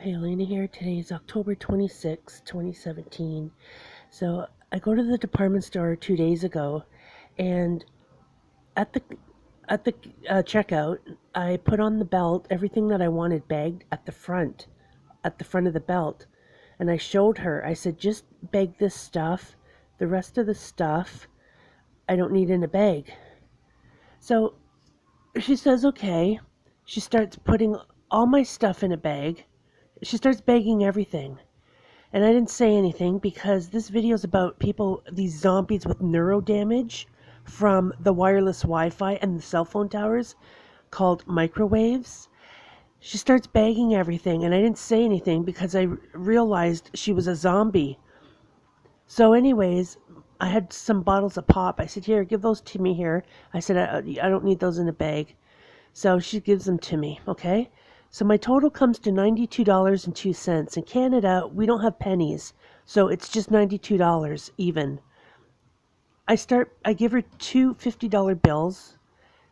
Hey, Elena here. Today is October 26, 2017. So I go to the department store 2 days ago, and at the at the checkout, I put on the belt everything that I wanted bagged at the front of the belt, and I showed her. I said, just bag this stuff. The rest of the stuff I don't need in a bag. So she says, okay. She starts putting all my stuff in a bag. She starts bagging everything. And I didn't say anything because this video is about people, these zombies with neuro damage from the wireless Wi-Fi and the cell phone towers called microwaves. She starts bagging everything, and I didn't say anything because I realized she was a zombie. So anyways, I had some bottles of pop. I said, here, give those to me here. I said, I don't need those in a bag. So she gives them to me, okay? So my total comes to $92.02. In Canada, we don't have pennies, so it's just $92 even. I give her two $50 bills,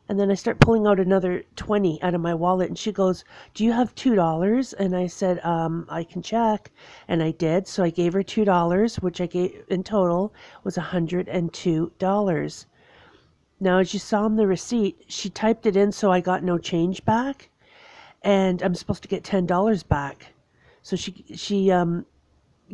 and then I start pulling out another 20 out of my wallet, and she goes, do you have $2? And I said, I can check. And I did, so I gave her $2, which I gave in total was $102. Now, as you saw on the receipt, she typed it in so I got no change back, and I'm supposed to get $10 back. So she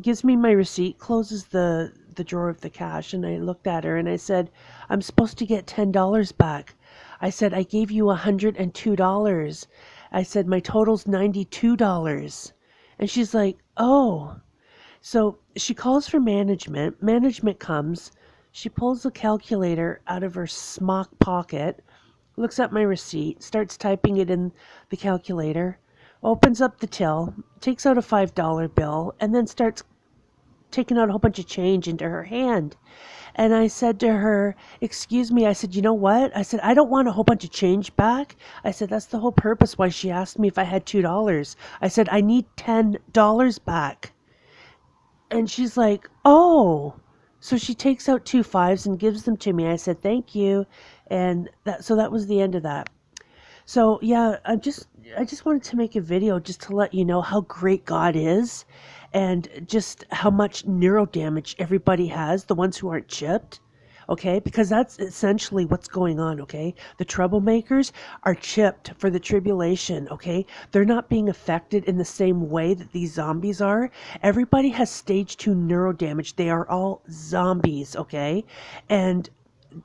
gives me my receipt, closes the drawer of the cash, and I looked at her and I said, I'm supposed to get $10 back. I said, I gave you $102. I said, my total's $92. And she's like, oh. So she calls for management. Management comes. She pulls the calculator out of her smock pocket, looks at my receipt, starts typing it in the calculator, opens up the till, takes out a $5 bill, and then starts taking out a whole bunch of change into her hand. And I said to her, excuse me, I said, you know what? I said, I don't want a whole bunch of change back. I said, that's the whole purpose why she asked me if I had $2. I said, I need $10 back. And she's like, oh. So she takes out two fives and gives them to me. I said, thank you. And that was the end of that. So yeah, I just wanted to make a video just to let you know how great God is and just how much neuro damage everybody has, the ones who aren't chipped. Okay, because that's essentially what's going on, okay? The troublemakers are chipped for the tribulation, okay? They're not being affected in the same way that these zombies are. Everybody has stage 2 neuro damage. They are all zombies, okay? And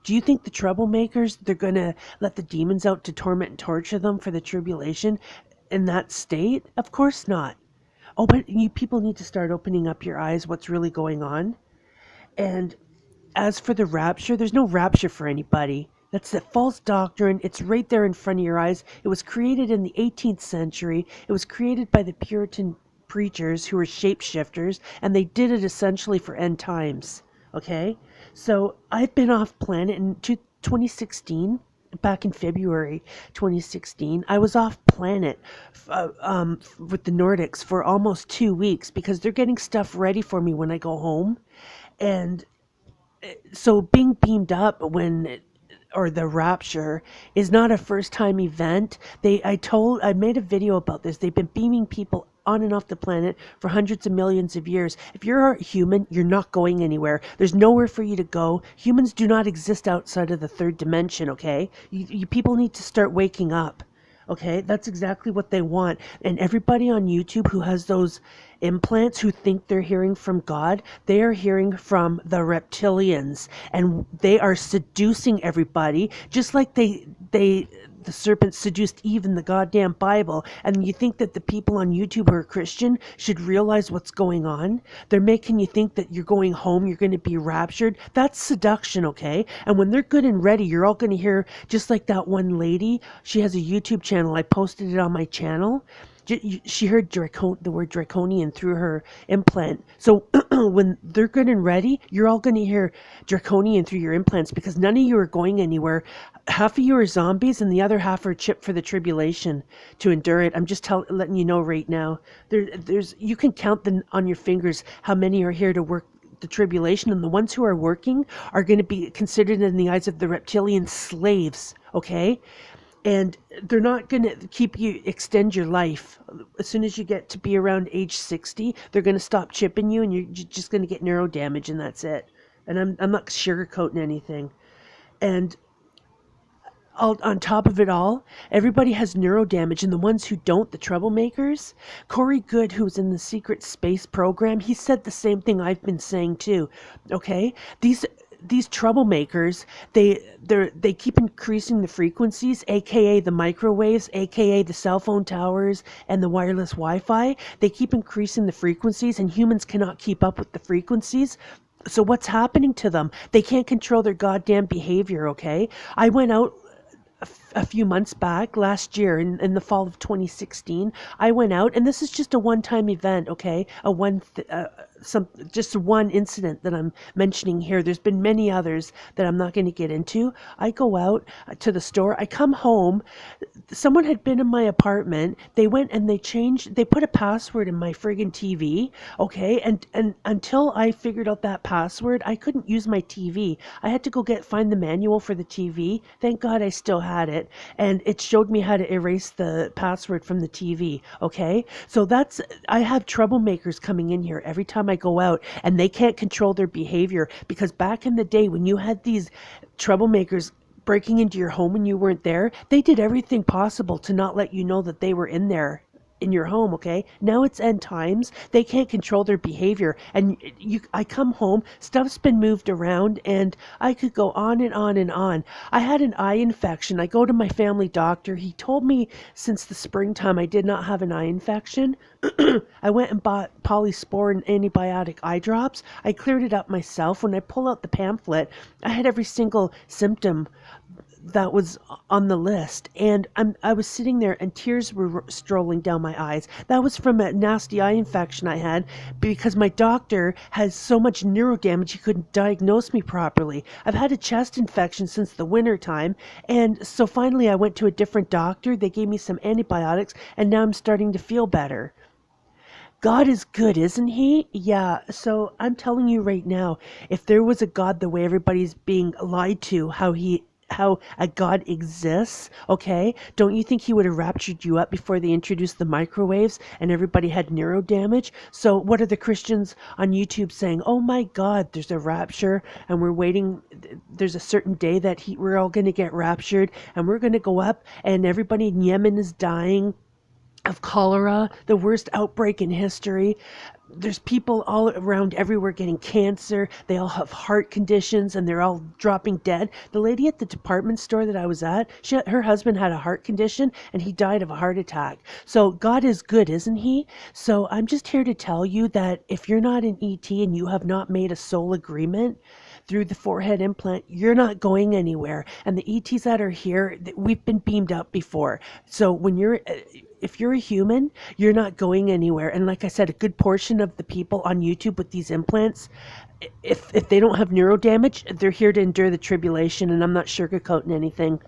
do you think the troublemakers, they're going to let the demons out to torment and torture them for the tribulation in that state? Of course not. Oh, but you people need to start opening up your eyes what's really going on. And as for the rapture, there's no rapture for anybody. That's a false doctrine. It's right there in front of your eyes. It was created in the 18th century. It was created by the Puritan preachers who were shapeshifters, and they did it essentially for end times. Okay? So I've been off planet in 2016. Back in February 2016, I was off planet with the Nordics for almost 2 weeks because they're getting stuff ready for me when I go home. And so being beamed up or the rapture is not a first time event. I made a video about this. They've been beaming people on and off the planet for hundreds of millions of years. If you're a human, you're not going anywhere. There's nowhere for you to go. Humans do not exist outside of the third dimension, okay? You people need to start waking up. Okay, that's exactly what they want. And everybody on YouTube who has those implants who think they're hearing from God, they are hearing from the reptilians. And they are seducing everybody, just like the serpent seduced Eve in the goddamn Bible. And you think that the people on YouTube who are Christian should realize what's going on? They're making you think that you're going home, you're going to be raptured. That's seduction, okay? And when they're good and ready, you're all going to hear, just like that one lady, she has a YouTube channel. I posted it on my channel. She heard the word draconian through her implant. So when they're good and ready, you're all going to hear draconian through your implants because none of you are going anywhere. Half of you are zombies and the other half are chipped for the tribulation to endure it. I'm just letting you know right now. You can count them on your fingers how many are here to work the tribulation, and the ones who are working are going to be considered in the eyes of the reptilian slaves, okay? and they're not going to keep you extend your life. As soon as you get to be around age 60, they're going to stop chipping you, and you're just going to get neuro damage, and that's it. And I'm not sugarcoating anything. And on top of it all, everybody has neuro damage, and the ones who don't, the troublemakers. Corey Good, who was in the secret space program, he said the same thing I've been saying too. Okay, these troublemakers, they keep increasing the frequencies, aka the microwaves, aka the cell phone towers and the wireless Wi-Fi. They keep increasing the frequencies, and humans cannot keep up with the frequencies. So what's happening to them? They can't control their goddamn behavior, okay? I went out a few months back, last year, in the fall of 2016. I went out, and this is just a one-time event, okay? Just one incident that I'm mentioning here. There's been many others that I'm not going to get into. I go out to the store. I come home. Someone had been in my apartment. They went and they put a password in my friggin' TV, okay? And until I figured out that password, I couldn't use my TV. I had to go find the manual for the TV. Thank God I still had it, and it showed me how to erase the password from the TV, okay? So I have troublemakers coming in here every time I go out, and they can't control their behavior, because back in the day when you had these troublemakers breaking into your home when you weren't there, they did everything possible to not let you know that they were in there in your home, okay? Now it's end times. They can't control their behavior. And I come home, stuff's been moved around, and I could go on and on and on. I had an eye infection. I go to my family doctor. He told me since the springtime I did not have an eye infection. I went and bought polysporin antibiotic eye drops. I cleared it up myself. When I pull out the pamphlet, I had every single symptom that was on the list, and I was sitting there and tears were strolling down my eyes. That was from a nasty eye infection I had, because my doctor has so much neuro damage he couldn't diagnose me properly. I've had a chest infection since the winter time, and so finally I went to a different doctor. They gave me some antibiotics, and now I'm starting to feel better. God is good, isn't he? Yeah, so I'm telling you right now, if there was a God the way everybody's being lied to, how a God exists, okay? Don't you think he would have raptured you up before they introduced the microwaves and everybody had neuro damage? So what are the Christians on YouTube saying? Oh my God, there's a rapture, and we're waiting. There's a certain day that we're all going to get raptured, and we're going to go up, and everybody in Yemen is dying of cholera, the worst outbreak in history. There's people all around everywhere getting cancer. They all have heart conditions, and they're all dropping dead. The lady at the department store that I was at, her husband had a heart condition, and he died of a heart attack. So God is good, isn't he? So I'm just here to tell you that if you're not an ET and you have not made a soul agreement through the forehead implant, you're not going anywhere. And the ETs that are here, we've been beamed up before. So if you're a human, you're not going anywhere. And like I said, a good portion of the people on YouTube with these implants, if they don't have neuro damage, they're here to endure the tribulation, and I'm not sugarcoating anything.